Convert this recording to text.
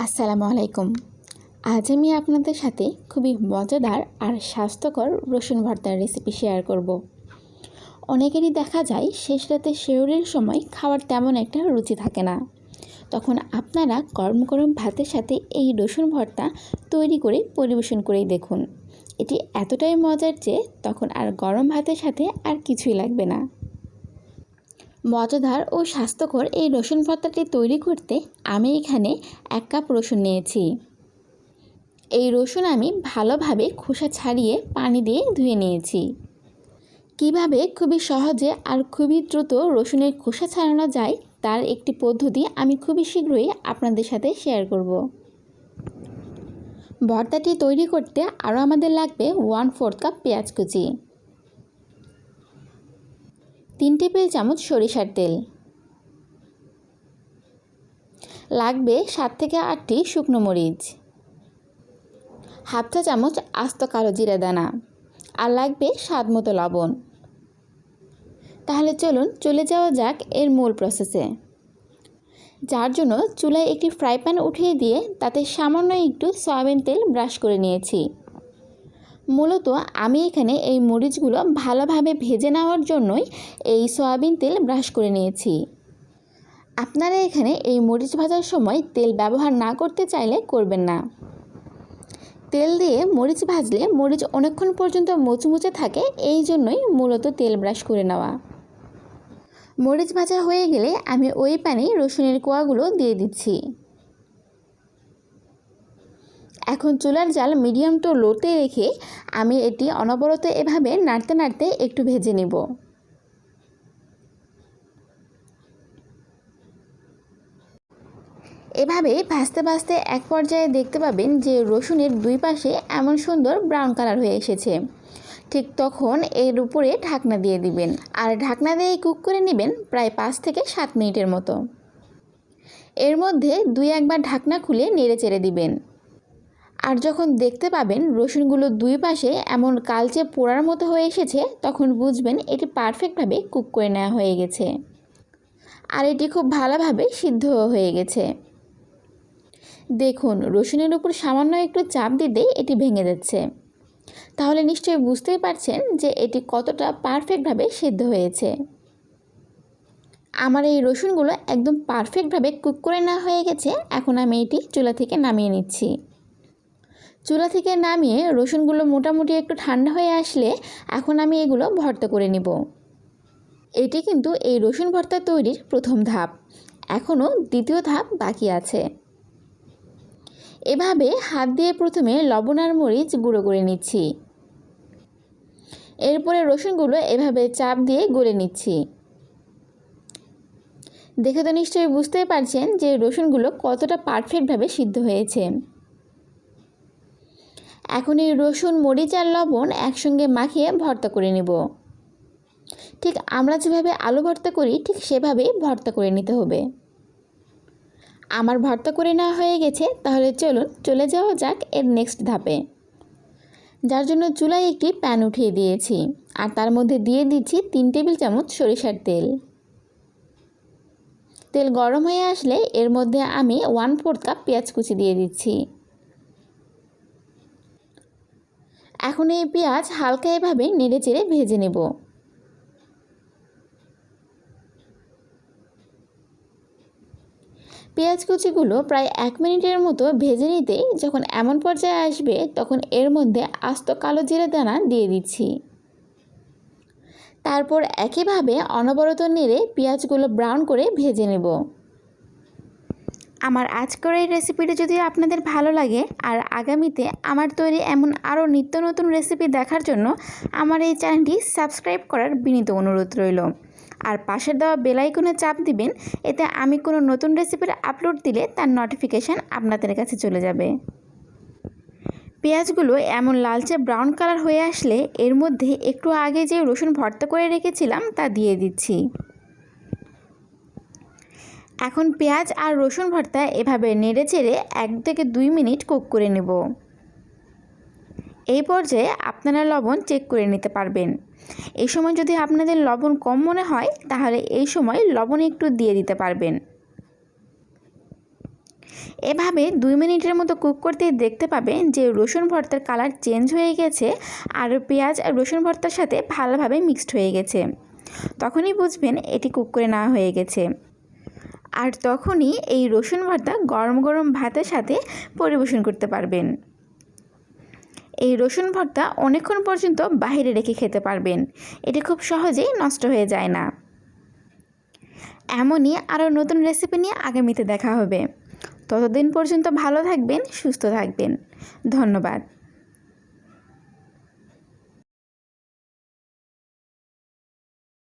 আসসালামু আলাইকুম। আজ আমি আপনাদের সাথে খুবই মজাদার আর স্বাস্থ্যকর রসুন ভর্তার রেসিপি শেয়ার করব। অনেকেরই দেখা যায় শেষ রাতে সেহরির সময় খাওয়ার তেমন একটা রুচি থাকে না, তখন আপনারা গরম গরম ভাতের সাথে এই রসুন ভর্তা তৈরি করে পরিবেশন করেই দেখুন। এটি এতটাই মজার যে তখন আর গরম ভাতের সাথে আর কিছুই লাগবে না। মজাদার ও স্বাস্থ্যকর এই রসুন ভর্তাটি তৈরি করতে আমি এখানে 1 কাপ রসুন নিয়েছি। এই রসুন আমি ভালোভাবে খোসা ছাড়িয়ে পানি দিয়ে ধুয়ে নিয়েছি। কিভাবে খুবই সহজে আর খুবই দ্রুত রসুনের খোসা ছাড়ানো যায় তার একটি পদ্ধতি আমি খুবই শীঘ্রই আপনাদের সাথে শেয়ার করব। ভর্তাটি তৈরি করতে আরও আমাদের লাগবে 1/4 কাপ পেঁয়াজ কুচি, 3 টেবিল চামচ সরিষার তেল, লাগবে 7 থেকে 8টি শুকনো মরিচ, হাফ চা চামচ আস্ত কালো জিরা দানা, আর লাগবে স্বাদ মতো লবণ। তাহলে চলুন চলে যাওয়া যাক এর মূল প্রসেসে। যার জন্য চুলায় একটি ফ্রাই প্যান উঠিয়ে দিয়ে তাতে সামান্য একটু সয়াবিন তেল ব্রাশ করে নিয়েছি। মূলত আমি এখানে এই মরিচগুলো ভালোভাবে ভেজে নেওয়ার জন্যই এই সয়াবিন তেল ব্রাশ করে নিয়েছি। আপনারা এখানে এই মরিচ ভাজার সময় তেল ব্যবহার না করতে চাইলে করবেন না। তেল দিয়ে মরিচ ভাজলে মরিচ অনেকক্ষণ পর্যন্ত মুচমুচে থাকে, এই জন্যই মূলত তেল ব্রাশ করে নেওয়া। মরিচ ভাজা হয়ে গেলে আমি ওই প্যানে রসুনের কোয়াগুলো দিয়ে দিচ্ছি। এখন চুলার জাল মিডিয়াম টু লোতে রেখে আমি এটি অনবরত এভাবে নাড়তে নাড়তে একটু ভেজে নেব। এভাবে ভাজতে ভাজতে এক পর্যায়ে দেখতে পাবেন যে রসুনের দুই পাশে এমন সুন্দর ব্রাউন কালার হয়ে এসেছে। ঠিক তখন এর উপরে ঢাকনা দিয়ে দিবেন, আর ঢাকনা দিয়ে কুক করে নেবেন প্রায় 5 থেকে 7 মিনিটের মতো। এর মধ্যে 2-1 বার ঢাকনা খুলে নেড়ে চেড়ে দিবেন। আর যখন দেখতে পাবেন রসুনগুলো দুই পাশে এমন কালচে পোড়ার মতো হয়ে এসেছে, তখন বুঝবেন এটি পারফেক্টভাবে কুক করে নেওয়া হয়ে গেছে আর এটি খুব ভালোভাবে সিদ্ধ হয়ে গেছে। দেখুন রসুনের উপর সামান্য একটু চাপ দিতে এটি ভেঙে যাচ্ছে, তাহলে নিশ্চয়ই বুঝতেই পারছেন যে এটি কতটা পারফেক্টভাবে সিদ্ধ হয়েছে। আমার এই রসুনগুলো একদম পারফেক্টভাবে কুক করে নেওয়া হয়ে গেছে। এখন আমি এটি চুলা থেকে নামিয়ে নিচ্ছি। চুলা থেকে নামিয়ে রসুনগুলো মোটামুটি একটু ঠান্ডা হয়ে আসলে এখন আমি এগুলো ভর্তা করে নেব। এটি কিন্তু এই রসুন ভর্তা তৈরির প্রথম ধাপ, এখনও দ্বিতীয় ধাপ বাকি আছে। এভাবে হাত দিয়ে প্রথমে লবণ আর মরিচ গুঁড়ো করে নিচ্ছি। এরপরে রসুনগুলো এভাবে চাপ দিয়ে গলে নিচ্ছি। দেখে তো নিশ্চয়ই বুঝতেই পারছেন যে রসুনগুলো কতটা পারফেক্টভাবে সিদ্ধ হয়েছে। এখন এই রসুন মরিচ আর লবণ একসঙ্গে মাখিয়ে ভর্তা করে নেব। ঠিক আমরা যেভাবে আলু ভর্তা করি ঠিক সেভাবেই ভর্তা করে নিতে হবে। আমার ভর্তা করে নেওয়া হয়ে গেছে, তাহলে চলুন চলে যাওয়া যাক এর নেক্সট ধাপে। যার জন্য চুলায় একটি প্যান উঠিয়ে দিয়েছি আর তার মধ্যে দিয়ে দিচ্ছি 3 টেবিল চামচ সরিষার তেল। তেল গরম হয়ে আসলে এর মধ্যে আমি 1/4 কাপ পেঁয়াজ কুচি দিয়ে দিচ্ছি। এখন এই পেঁয়াজ হালকা এভাবে নেড়ে চেড়ে ভেজে নেব। পেঁয়াজ কুচিগুলো প্রায় 1 মিনিটের মতো ভেজে নিতেই যখন এমন পর্যায়ে আসবে তখন এর মধ্যে আস্ত কালো জিরা দানা দিয়ে দিচ্ছি। তারপর একইভাবে অনবরত নেড়ে পেঁয়াজগুলো ব্রাউন করে ভেজে নেব। আমার আজকের এই রেসিপিটি যদি আপনাদের ভালো লাগে আর আগামীতে আমার তৈরি এমন আরও নিত্য নতুন রেসিপি দেখার জন্য আমার এই চ্যানেলটি সাবস্ক্রাইব করার বিনীত অনুরোধ রইল। আর পাশের দেওয়া বেল আইকনে চাপ দিবেন, এতে আমি কোনো নতুন রেসিপির আপলোড দিলে তার নোটিফিকেশান আপনাদের কাছে চলে যাবে। পেঁয়াজগুলো এমন লালচে ব্রাউন কালার হয়ে আসলে এর মধ্যে একটু আগে যে রসুন ভর্তা করে রেখেছিলাম তা দিয়ে দিচ্ছি। এখন পেঁয়াজ আর রসুন ভর্তা এভাবে নেড়ে চেড়ে 1 থেকে 2 মিনিট কুক করে নেব। এই পর্যায়ে আপনারা লবণ চেক করে নিতে পারবেন। এই সময় যদি আপনাদের লবণ কম মনে হয় তাহলে এই সময় লবণ একটু দিয়ে দিতে পারবেন। এভাবে 2 মিনিটের মতো কুক করতেই দেখতে পাবেন যে রসুন ভর্তার কালার চেঞ্জ হয়ে গেছে আর পেঁয়াজ আর রসুন ভর্তার সাথে ভালোভাবে মিক্সড হয়ে গেছে। তখনই বুঝবেন এটি কুক করে নেওয়া হয়ে গেছে। আর তখনই এই রসুন ভর্তা গরম গরম ভাতের সাথে পরিবেশন করতে পারবেন। এই রসুন ভর্তা অনেকক্ষণ পর্যন্ত বাইরে রেখে খেতে পারবেন, এটি খুব সহজেই নষ্ট হয়ে যায় না। এমনই আরও নতুন রেসিপি নিয়ে আগামীতে দেখা হবে। ততদিন পর্যন্ত ভালো থাকবেন, সুস্থ থাকবেন। ধন্যবাদ।